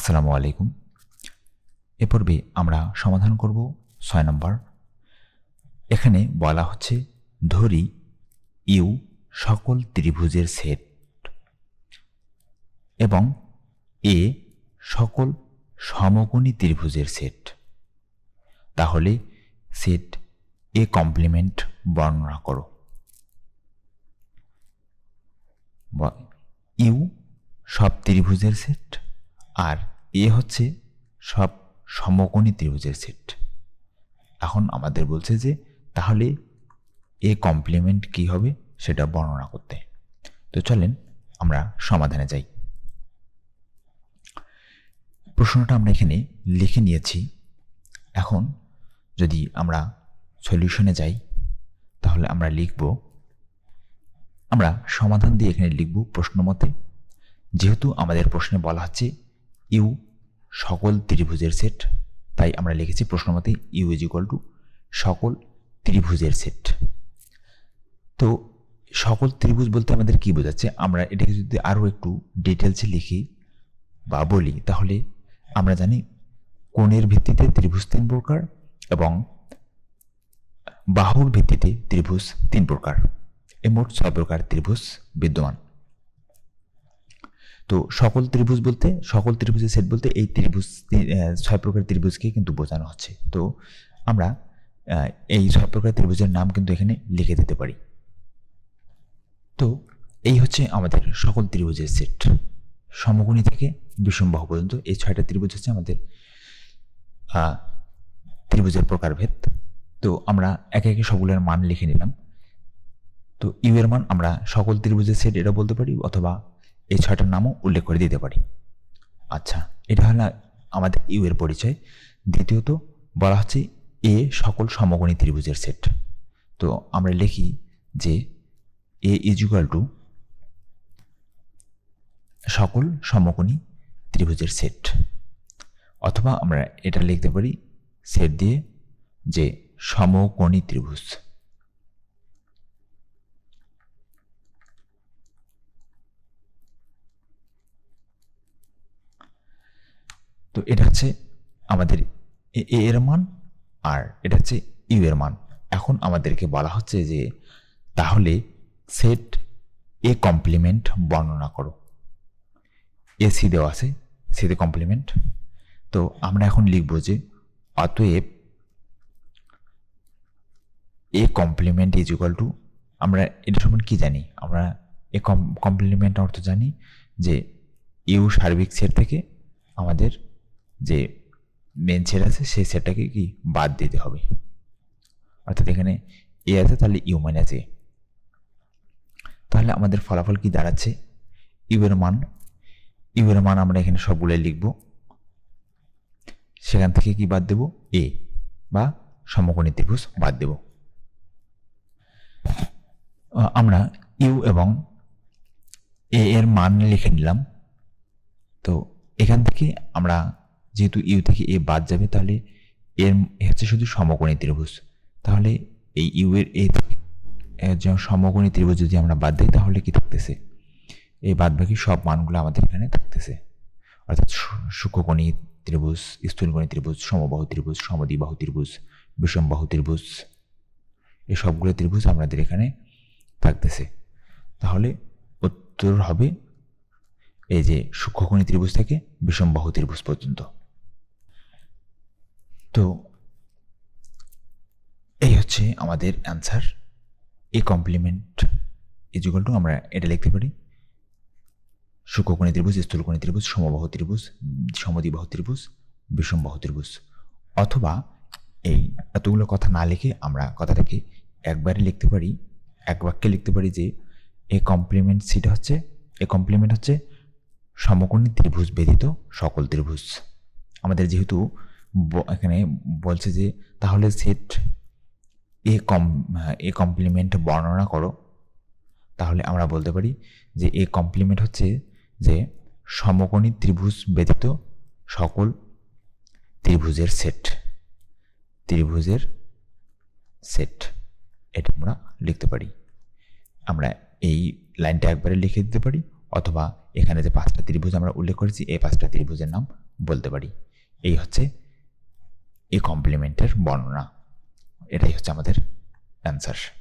আসসালামু আলাইকুম। এ পর্বে আমরা সমাধান করব 6 নম্বর। এখানে বলা হচ্ছে ধরি ইউ সকল ত্রিভুজের সেট এবং এ সকল সমকোণী ত্রিভুজের সেট। তাহলে সেট এ কমপ্লিমেন্ট বর্ণনা করো। ইউ সব ত্রিভুজের সেট আর এ হচ্ছে সব সমকোণী ত্রিভুজের সেট। এখন আমাদের বলছে যে তাহলে এ কমপ্লিমেন্ট কি হবে সেটা বর্ণনা করতে। তো চলেন আমরা সমাধানে যাই। প্রশ্নটা আমরা এখানে লিখে নিয়েছি। এখন যদি আমরা সলিউশনে যাই তাহলে আমরা লিখব, আমরা সমাধান দিয়ে এখানে লিখব প্রশ্ন মতে। যেহেতু আমাদের প্রশ্নে বলা হচ্ছে ইউ সকল ত্রিভুজের সেট, তাই আমরা লিখেছি প্রশ্ন মতে ইউ ইজ ইকুয়াল টু সকল ত্রিভুজের সেট। তো সকল ত্রিভুজ বলতে আমাদের কি বোঝাচ্ছে, আমরা এটাকে যদি আরও একটু ডিটেলসে লিখি বা বলি তাহলে আমরা জানি কোণের ভিত্তিতে ত্রিভুজ 3 প্রকার এবং বাহুর ভিত্তিতে ত্রিভুজ 3 প্রকার। এই মোট 6 প্রকার ত্রিভুজ বিদ্যমান। তো সকল ত্রিভুজ বলতে, সকল ত্রিভুজের সেট বলতে এই ত্রিভুজ 6 প্রকার ত্রিভুজকে কিন্তু বোঝানো হচ্ছে। তো আমরা এই 6 প্রকার ত্রিভুজের নাম কিন্তু এখানে লিখে দিতে পারি। তো এই হচ্ছে আমাদের সকল ত্রিভুজের সেট, সমকোণী থেকে বিষমবাহু পর্যন্ত। এই 6টা ত্রিভুজ হচ্ছে আমাদের ত্রিভুজের প্রকারভেদ। তো আমরা একে একে সবগুলোর মান লিখে নিলাম। তো ইউ এর মান আমরা সকল ত্রিভুজের সেট এটা বলতে পারি, অথবা এই 6টার নামও উল্লেখ করে দিতে পারি। আচ্ছা, এটা হলো আমাদের ইউ এর পরিচয়। দ্বিতীয়ত বলা হচ্ছে এ সকল সমকোণী ত্রিভুজের সেট। তো আমরা লিখি যে এ ইজ ইকুয়াল টু সকল সমকোণী ত্রিভুজের সেট, অথবা আমরা এটা লিখতে পারি সেট দিয়ে যে সমকোণী ত্রিভুজ। তো এটা হচ্ছে আমাদের এ এর মান আর এটা হচ্ছে ইউ এর মান। এখন আমাদেরকে বলা হচ্ছে যে তাহলে সেট এ কমপ্লিমেন্ট বর্ণনা করো। এ সি দেওয়া আছে, সিতে কমপ্লিমেন্ট। তো আমরা এখন লিখব যে অতএব A complement is equal to, আমরা এটা সম্বন্ধে কি জানি, আমরা এ কমপ্লিমেন্ট অর্থ জানি যে ইউ সার্বিক সেট থেকে আমাদের যে মেন সেট আছে সেই সেটটাকে কি বাদ দিতে হবে। অর্থাৎ এখানে এ আছে, তাহলে ইউ মাইনাস এ। তাহলে আমাদের ফলাফল কি দাঁড়াচ্ছে, ইউ এর মান আমরা এখানে সবগুলো লিখব। সেখান থেকে কি বাদ দেব, এ বা সমকোণী ত্রিভুজ বাদ দেব। আমরা ইউ এবং এ এর মান লিখে নিলাম। তো এখান থেকে আমরা যেহেতু ইউ থেকে এ বাদ যাবে, তাহলে এর হচ্ছে শুধু সমকোণী ত্রিভুজ। তাহলে এই ইউ এর এ থেকে সমকোণী ত্রিভুজ যদি আমরা বাদ দিই তাহলে কি থাকতেছে, এই বাদ বাকি সব মানগুলো আমাদের এখানে থাকতেছে। অর্থাৎ সূক্ষ্মকোণী ত্রিভুজ, স্থূলকোণী ত্রিভুজ, সমবাহু ত্রিভুজ, সমদ্বিবাহু ত্রিভুজ, বিষমবাহু ত্রিভুজ, এই সবগুলো ত্রিভুজ আমাদের এখানে থাকতেছে। তাহলে উত্তর হবে এই যে সূক্ষ্মকোণী ত্রিভুজ থেকে বিষমবাহু ত্রিভুজ পর্যন্ত। তো এই হচ্ছে আমাদের answer. A complement is equal to, আমরা এটা লিখতে পারি সূক্ষ্মকোণী ত্রিভুজ, স্থূলকোণী ত্রিভুজ, সমবাহু ত্রিভুজ, সমদ্বিবাহু ত্রিভুজ, বিষমবাহু ত্রিভুজ। অথবা এই এতগুলো কথা না লিখে আমরা কথাটাকে একবারে লিখতে পারি, এক বাক্যে লিখতে পারি যে এ কমপ্লিমেন্ট সেটা হচ্ছে, এ কমপ্লিমেন্ট হচ্ছে সমকোণী ত্রিভুজ ব্যতীত সকল ত্রিভুজ। আমাদের যেহেতু এখানে বলছে যে তাহলে সেট এ কমপ্লিমেন্ট বর্ণনা করো, তাহলে আমরা বলতে পারি যে এ কমপ্লিমেন্ট হচ্ছে যে সমকোণী ত্রিভুজ ব্যতীত সকল ত্রিভুজের সেট, ত্রিভুজের সেট, এটা আমরা লিখতে পারি। আমরা এই লাইনটা একবারে লিখে দিতে পারি, অথবা এখানে যে 5টা ত্রিভুজ আমরা উল্লেখ করেছি এই 5টা ত্রিভুজের নাম বলতে পারি। এই হচ্ছে এ কমপ্লিমেন্টের বর্ণনা। এটাই হচ্ছে আমাদের অ্যান্সার।